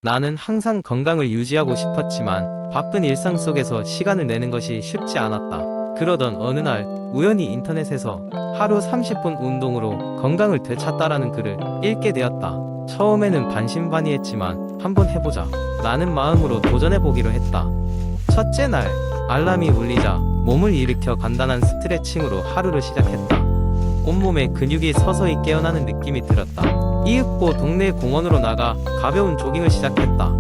나는 항상 건강을 유지하고 싶었지만 바쁜 일상 속에서 시간을 내는 것이 쉽지 않았다. 그러던 어느 날 우연히 인터넷에서 하루 30분 운동으로 건강을 되찾다라는 글을 읽게 되었다. 처음에는 반신반의했지만 한번 해보자 라는 마음으로 도전해보기로 했다. 첫째 날 알람이 울리자 몸을 일으켜 간단한 스트레칭으로 하루를 시작했다. 온몸에 근육이 서서히 깨어나는 느낌이 들었다. 이윽고 동네 공원으로 나가 가벼운 조깅을 시작했다.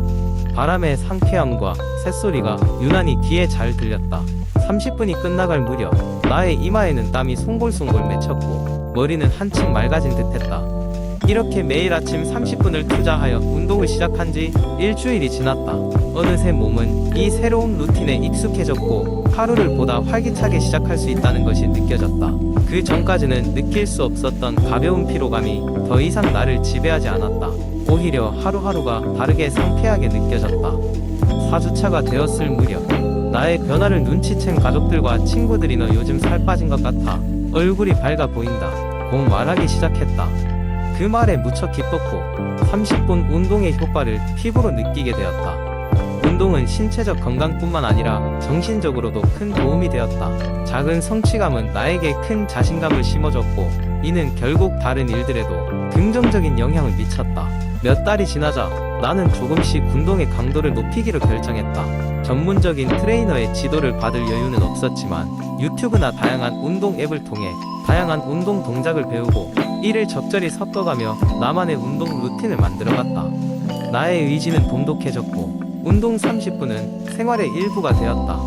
바람의 상쾌함과 새소리가 유난히 귀에 잘 들렸다. 30분이 끝나갈 무렵 나의 이마에는 땀이 송골송골 맺혔고 머리는 한층 맑아진 듯했다. 이렇게 매일 아침 30분을 투자하여 운동을 시작한 지 일주일이 지났다. 어느새 몸은 이 새로운 루틴에 익숙해졌고 하루를 보다 활기차게 시작할 수 있다는 것이 느껴졌다. 그 전까지는 느낄 수 없었던 가벼운 피로감이 더 이상 나를 지배하지 않았다. 오히려 하루하루가 다르게 상쾌하게 느껴졌다. 4주차가 되었을 무렵 나의 변화를 눈치챈 가족들과 친구들이 너 요즘 살 빠진 것 같아. 얼굴이 밝아 보인다. 고 말하기 시작했다. 그 말에 무척 기뻤고 30분 운동의 효과를 피부로 느끼게 되었다. 운동은 신체적 건강뿐만 아니라 정신적으로도 큰 도움이 되었다. 작은 성취감은 나에게 큰 자신감을 심어줬고 이는 결국 다른 일들에도 긍정적인 영향을 미쳤다. 몇 달이 지나자 나는 조금씩 운동의 강도를 높이기로 결정했다. 전문적인 트레이너의 지도를 받을 여유는 없었지만 유튜브나 다양한 운동 앱을 통해 다양한 운동 동작을 배우고 이를 적절히 섞어가며 나만의 운동 루틴을 만들어갔다. 나의 의지는 돈독해졌고 운동 30분은 생활의 일부가 되었다.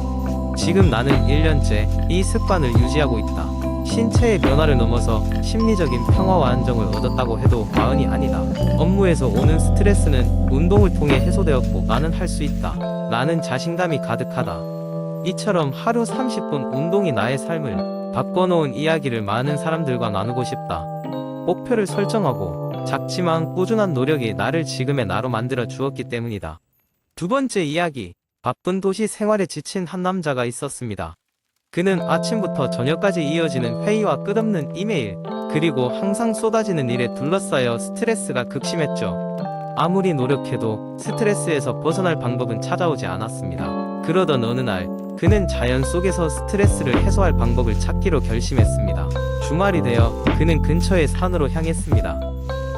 지금 나는 1년째 이 습관을 유지하고 있다. 신체의 변화를 넘어서 심리적인 평화와 안정을 얻었다고 해도 과언이 아니다. 업무에서 오는 스트레스는 운동을 통해 해소되었고 나는 할 수 있다. 나는 자신감이 가득하다. 이처럼 하루 30분 운동이 나의 삶을 바꿔놓은 이야기를 많은 사람들과 나누고 싶다. 목표를 설정하고 작지만 꾸준한 노력이 나를 지금의 나로 만들어 주었기 때문이다. 두 번째 이야기. 바쁜 도시 생활에 지친 한 남자가 있었습니다. 그는 아침부터 저녁까지 이어지는 회의와 끝없는 이메일, 그리고 항상 쏟아지는 일에 둘러싸여 스트레스가 극심했죠. 아무리 노력해도 스트레스에서 벗어날 방법은 찾아오지 않았습니다. 그러던 어느 날, 그는 자연 속에서 스트레스를 해소할 방법을 찾기로 결심했습니다. 주말이 되어 그는 근처의 산으로 향했습니다.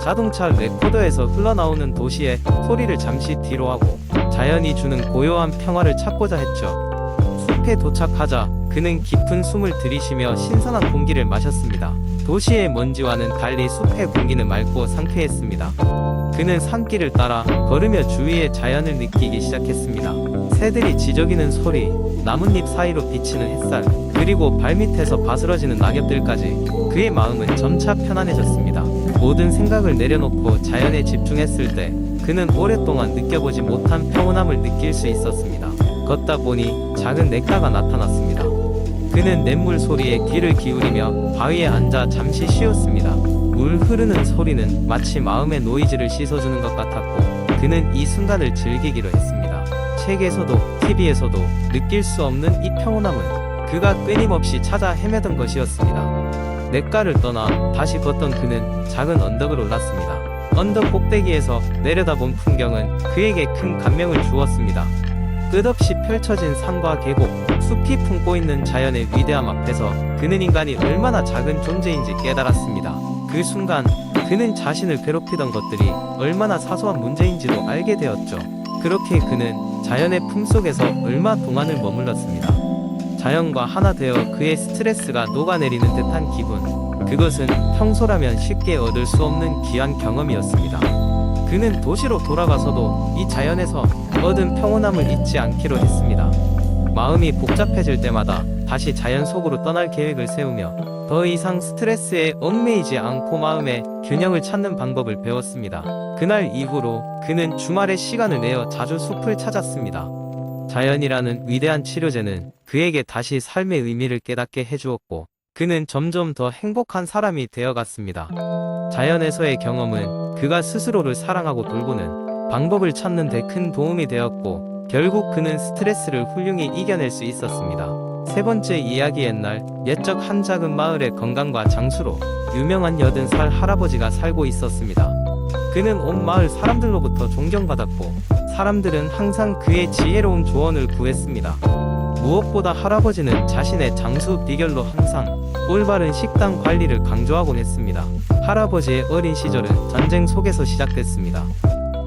자동차 레코더에서 흘러나오는 도시의 소리를 잠시 뒤로 하고 자연이 주는 고요한 평화를 찾고자 했죠. 숲에 도착하자 그는 깊은 숨을 들이쉬며 신선한 공기를 마셨습니다. 도시의 먼지와는 달리 숲의 공기는 맑고 상쾌했습니다. 그는 산길을 따라 걸으며 주위의 자연을 느끼기 시작했습니다. 새들이 지저귀는 소리, 나뭇잎 사이로 비치는 햇살, 그리고 발밑에서 바스러지는 낙엽들까지 그의 마음은 점차 편안해졌습니다. 모든 생각을 내려놓고 자연에 집중했을 때 그는 오랫동안 느껴보지 못한 평온함을 느낄 수 있었습니다. 걷다 보니 작은 냇가가 나타났습니다. 그는 냇물 소리에 귀를 기울이며 바위에 앉아 잠시 쉬었습니다. 물 흐르는 소리는 마치 마음의 노이즈를 씻어주는 것 같았고 그는 이 순간을 즐기기로 했습니다. 책에서도 TV에서도 느낄 수 없는 이 평온함은 그가 끊임없이 찾아 헤매던 것이었습니다. 냇가를 떠나 다시 걷던 그는 작은 언덕을 올랐습니다. 언덕 꼭대기에서 내려다본 풍경은 그에게 큰 감명을 주었습니다. 끝없이 펼쳐진 산과 계곡, 숲이 품고 있는 자연의 위대함 앞에서 그는 인간이 얼마나 작은 존재인지 깨달았습니다. 그 순간 그는 자신을 괴롭히던 것들이 얼마나 사소한 문제인지도 알게 되었죠. 그렇게 그는 자연의 품속에서 얼마 동안을 머물렀습니다. 자연과 하나 되어 그의 스트레스가 녹아내리는 듯한 기분, 그것은 평소라면 쉽게 얻을 수 없는 귀한 경험이었습니다. 그는 도시로 돌아가서도 이 자연에서 얻은 평온함을 잊지 않기로 했습니다. 마음이 복잡해질 때마다 다시 자연 속으로 떠날 계획을 세우며 더 이상 스트레스에 얽매이지 않고 마음의 균형을 찾는 방법을 배웠습니다. 그날 이후로 그는 주말에 시간을 내어 자주 숲을 찾았습니다. 자연이라는 위대한 치료제는 그에게 다시 삶의 의미를 깨닫게 해주었고 그는 점점 더 행복한 사람이 되어갔습니다. 자연에서의 경험은 그가 스스로를 사랑하고 돌보는 방법을 찾는 데 큰 도움이 되었고 결국 그는 스트레스를 훌륭히 이겨낼 수 있었습니다. 세 번째 이야기. 옛날 옛적 한 작은 마을의 건강과 장수로 유명한 80살 할아버지가 살고 있었습니다. 그는 온 마을 사람들로부터 존경받았고 사람들은 항상 그의 지혜로운 조언을 구했습니다. 무엇보다 할아버지는 자신의 장수 비결로 항상 올바른 식단 관리를 강조하곤 했습니다. 할아버지의 어린 시절은 전쟁 속에서 시작됐습니다.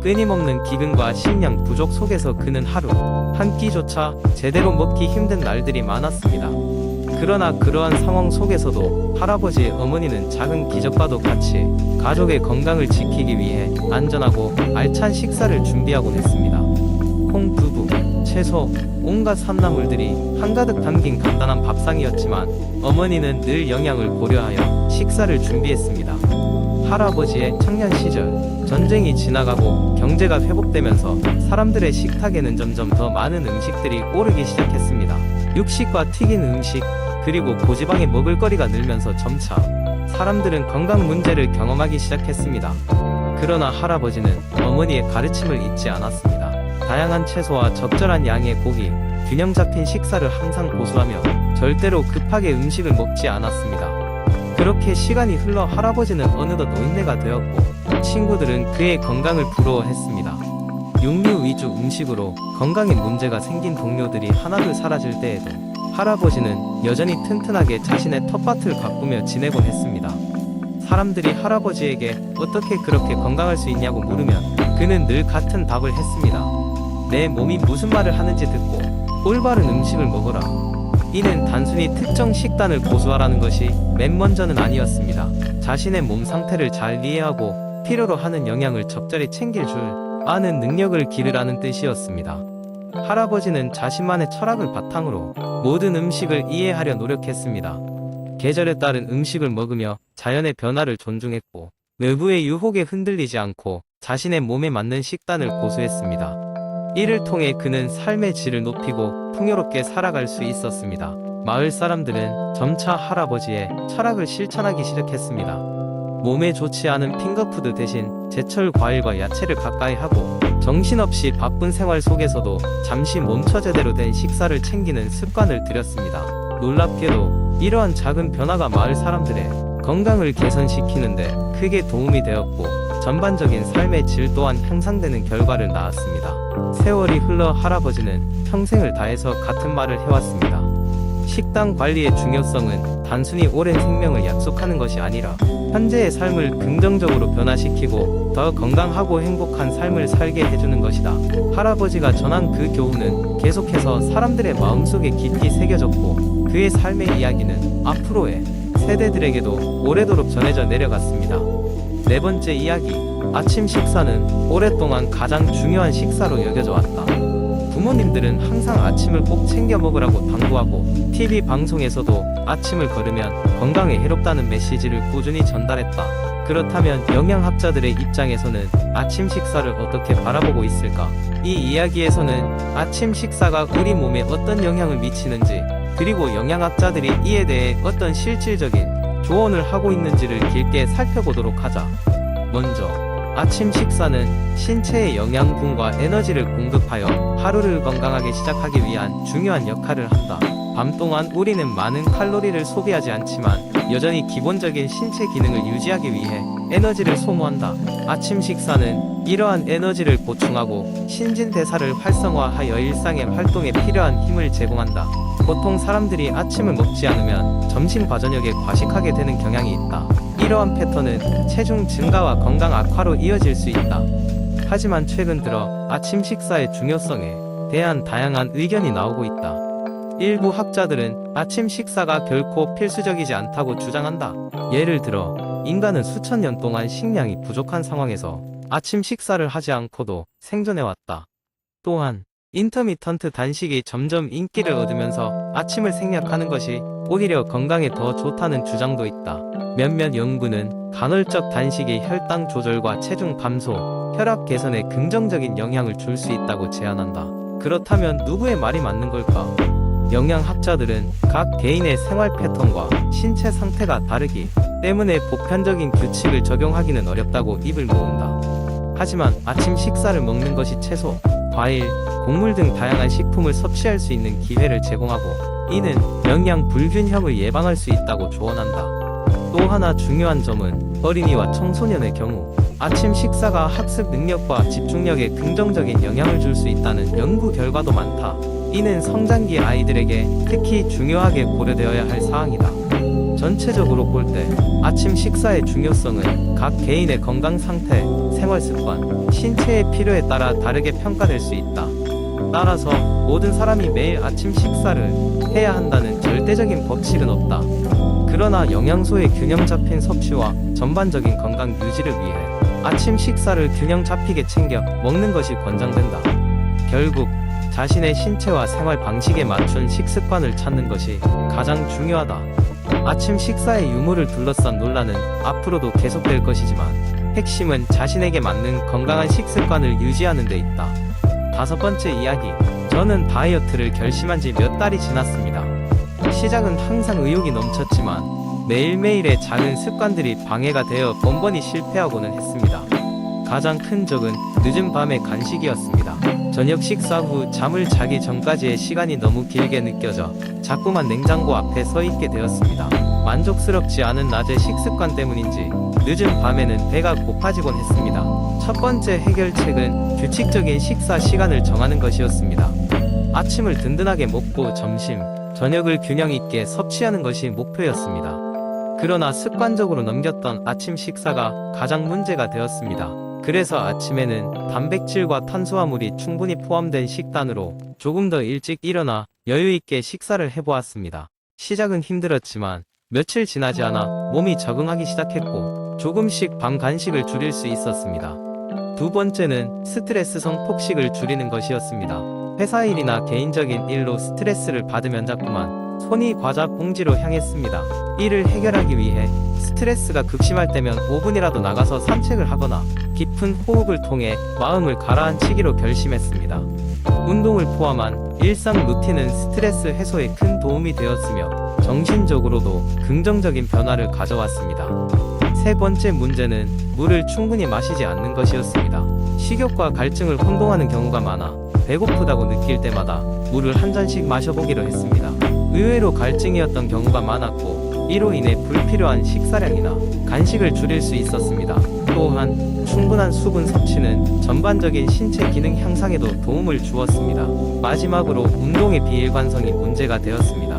끊임없는 기근과 식량 부족 속에서 그는 하루 한 끼조차 제대로 먹기 힘든 날들이 많았습니다. 그러나 그러한 상황 속에서도 할아버지의 어머니는 작은 기적과도 같이 가족의 건강을 지키기 위해 안전하고 알찬 식사를 준비하곤 했습니다. 콩, 두부, 채소, 온갖 산나물들이 한가득 담긴 간단한 밥상이었지만 어머니는 늘 영양을 고려하여 식사를 준비했습니다. 할아버지의 청년 시절, 전쟁이 지나가고 경제가 회복되면서 사람들의 식탁에는 점점 더 많은 음식들이 오르기 시작했습니다. 육식과 튀긴 음식, 그리고 고지방의 먹을거리가 늘면서 점차 사람들은 건강 문제를 경험하기 시작했습니다. 그러나 할아버지는 어머니의 가르침을 잊지 않았습니다. 다양한 채소와 적절한 양의 고기, 균형 잡힌 식사를 항상 고수하며 절대로 급하게 음식을 먹지 않았습니다. 그렇게 시간이 흘러 할아버지는 어느덧 노인네가 되었고 친구들은 그의 건강을 부러워했습니다. 육류 위주 음식으로 건강에 문제가 생긴 동료들이 하나둘 사라질 때에도 할아버지는 여전히 튼튼하게 자신의 텃밭을 가꾸며 지내곤 했습니다. 사람들이 할아버지에게 어떻게 그렇게 건강할 수 있냐고 물으면 그는 늘 같은 답을 했습니다. 내 몸이 무슨 말을 하는지 듣고 올바른 음식을 먹어라. 이는 단순히 특정 식단을 고수하라는 것이 맨 먼저는 아니었습니다. 자신의 몸 상태를 잘 이해하고 필요로 하는 영양을 적절히 챙길 줄 아는 능력을 기르라는 뜻이었습니다. 할아버지는 자신만의 철학을 바탕으로 모든 음식을 이해하려 노력했습니다. 계절에 따른 음식을 먹으며 자연의 변화를 존중했고 외부의 유혹에 흔들리지 않고 자신의 몸에 맞는 식단을 고수했습니다. 이를 통해 그는 삶의 질을 높이고 풍요롭게 살아갈 수 있었습니다. 마을 사람들은 점차 할아버지의 철학을 실천하기 시작했습니다. 몸에 좋지 않은 핑거푸드 대신 제철 과일과 야채를 가까이 하고 정신없이 바쁜 생활 속에서도 잠시 멈춰 제대로 된 식사를 챙기는 습관을 들였습니다. 놀랍게도 이러한 작은 변화가 마을 사람들의 건강을 개선시키는데 크게 도움이 되었고 전반적인 삶의 질 또한 향상되는 결과를 낳았습니다. 세월이 흘러 할아버지는 평생을 다해서 같은 말을 해왔습니다. 식단 관리의 중요성은 단순히 오랜 생명을 약속하는 것이 아니라 현재의 삶을 긍정적으로 변화시키고 더 건강하고 행복한 삶을 살게 해주는 것이다. 할아버지가 전한 그 교훈은 계속해서 사람들의 마음속에 깊이 새겨졌고 그의 삶의 이야기는 앞으로의 세대들에게도 오래도록 전해져 내려갔습니다. 네 번째 이야기, 아침 식사는 오랫동안 가장 중요한 식사로 여겨져 왔다. 부모님들은 항상 아침을 꼭 챙겨 먹으라고 당부하고 TV 방송에서도 아침을 거르면 건강에 해롭다는 메시지를 꾸준히 전달했다. 그렇다면 영양학자들의 입장에서는 아침 식사를 어떻게 바라보고 있을까? 이 이야기에서는 아침 식사가 우리 몸에 어떤 영향을 미치는지, 그리고 영양학자들이 이에 대해 어떤 실질적인 조언을 하고 있는지를 길게 살펴보도록 하자. 먼저 아침 식사는 신체에 영양분과 에너지를 공급하여 하루를 건강하게 시작하기 위한 중요한 역할을 한다. 밤 동안 우리는 많은 칼로리를 소비하지 않지만 여전히 기본적인 신체 기능을 유지하기 위해 에너지를 소모한다. 아침 식사는 이러한 에너지를 보충하고 신진대사를 활성화하여 일상의 활동에 필요한 힘을 제공한다. 보통 사람들이 아침을 먹지 않으면 점심과 저녁에 과식하게 되는 경향이 있다. 이러한 패턴은 체중 증가와 건강 악화로 이어질 수 있다. 하지만 최근 들어 아침 식사의 중요성에 대한 다양한 의견이 나오고 있다. 일부 학자들은 아침 식사가 결코 필수적이지 않다고 주장한다. 예를 들어 인간은 수천 년 동안 식량이 부족한 상황에서 아침 식사를 하지 않고도 생존해왔다. 또한 인터미턴트 단식이 점점 인기를 얻으면서 아침을 생략하는 것이 오히려 건강에 더 좋다는 주장도 있다. 몇몇 연구는 간헐적 단식이 혈당 조절과 체중 감소, 혈압 개선에 긍정적인 영향을 줄 수 있다고 제안한다. 그렇다면 누구의 말이 맞는 걸까? 영양학자들은 각 개인의 생활 패턴과 신체 상태가 다르기 때문에 보편적인 규칙을 적용하기는 어렵다고 입을 모은다. 하지만 아침 식사를 먹는 것이 채소, 과일, 곡물 등 다양한 식품을 섭취할 수 있는 기회를 제공하고 이는 영양 불균형을 예방할 수 있다고 조언한다. 또 하나 중요한 점은 어린이와 청소년의 경우 아침 식사가 학습 능력과 집중력에 긍정적인 영향을 줄 수 있다는 연구 결과도 많다. 이는 성장기 아이들에게 특히 중요하게 고려되어야 할 사항이다. 전체적으로 볼 때 아침 식사의 중요성은 각 개인의 건강 상태, 생활 습관, 신체의 필요에 따라 다르게 평가될 수 있다. 따라서 모든 사람이 매일 아침 식사를 해야 한다는 절대적인 법칙은 없다. 그러나 영양소의 균형 잡힌 섭취와 전반적인 건강 유지를 위해 아침 식사를 균형 잡히게 챙겨 먹는 것이 권장된다. 결국 자신의 신체와 생활 방식에 맞춘 식습관을 찾는 것이 가장 중요하다. 아침 식사의 유무를 둘러싼 논란은 앞으로도 계속될 것이지만 핵심은 자신에게 맞는 건강한 식습관을 유지하는 데 있다. 5번째 이야기. 저는 다이어트를 결심한 지 몇 달이 지났습니다. 시작은 항상 의욕이 넘쳤지만 매일매일의 작은 습관들이 방해가 되어 번번이 실패하고는 했습니다. 가장 큰 적은 늦은 밤의 간식이었습니다. 저녁 식사 후 잠을 자기 전까지의 시간이 너무 길게 느껴져 자꾸만 냉장고 앞에 서 있게 되었습니다. 만족스럽지 않은 낮의 식습관 때문인지 늦은 밤에는 배가 고파지곤 했습니다. 첫 번째 해결책은 규칙적인 식사 시간을 정하는 것이었습니다. 아침을 든든하게 먹고 점심, 저녁을 균형 있게 섭취하는 것이 목표였습니다. 그러나 습관적으로 넘겼던 아침 식사가 가장 문제가 되었습니다. 그래서 아침에는 단백질과 탄수화물이 충분히 포함된 식단으로 조금 더 일찍 일어나 여유있게 식사를 해보았습니다. 시작은 힘들었지만 며칠 지나지 않아 몸이 적응하기 시작했고 조금씩 밤 간식을 줄일 수 있었습니다. 두 번째는 스트레스성 폭식을 줄이는 것이었습니다. 회사 일이나 개인적인 일로 스트레스를 받으면 자꾸만 손이 과자 봉지로 향했습니다. 이를 해결하기 위해 스트레스가 극심할 때면 5분이라도 나가서 산책을 하거나 깊은 호흡을 통해 마음을 가라앉히기로 결심했습니다. 운동을 포함한 일상 루틴은 스트레스 해소에 큰 도움이 되었으며 정신적으로도 긍정적인 변화를 가져왔습니다. 세 번째 문제는 물을 충분히 마시지 않는 것이었습니다. 식욕과 갈증을 혼동하는 경우가 많아 배고프다고 느낄 때마다 물을 한 잔씩 마셔보기로 했습니다. 의외로 갈증이었던 경우가 많았고 이로 인해 불필요한 식사량이나 간식을 줄일 수 있었습니다. 또한 충분한 수분 섭취는 전반적인 신체 기능 향상에도 도움을 주었습니다. 마지막으로 운동의 비일관성이 문제가 되었습니다.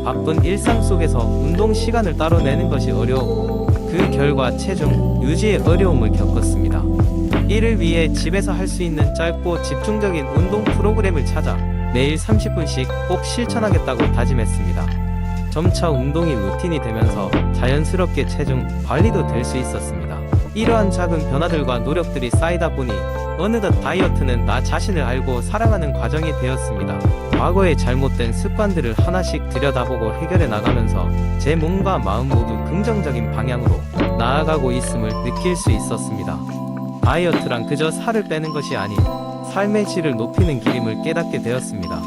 바쁜 일상 속에서 운동 시간을 따로 내는 것이 어려웠고 그 결과 체중 유지에 어려움을 겪었습니다. 이를 위해 집에서 할 수 있는 짧고 집중적인 운동 프로그램을 찾아 매일 30분씩 꼭 실천하겠다고 다짐했습니다. 점차 운동이 루틴이 되면서 자연스럽게 체중 관리도 될 수 있었습니다. 이러한 작은 변화들과 노력들이 쌓이다 보니 어느덧 다이어트는 나 자신을 알고 사랑하는 과정이 되었습니다. 과거의 잘못된 습관들을 하나씩 들여다보고 해결해 나가면서 제 몸과 마음 모두 긍정적인 방향으로 나아가고 있음을 느낄 수 있었습니다. 다이어트란 그저 살을 빼는 것이 아닌 삶의 질을 높이는 길임을 깨닫게 되었습니다.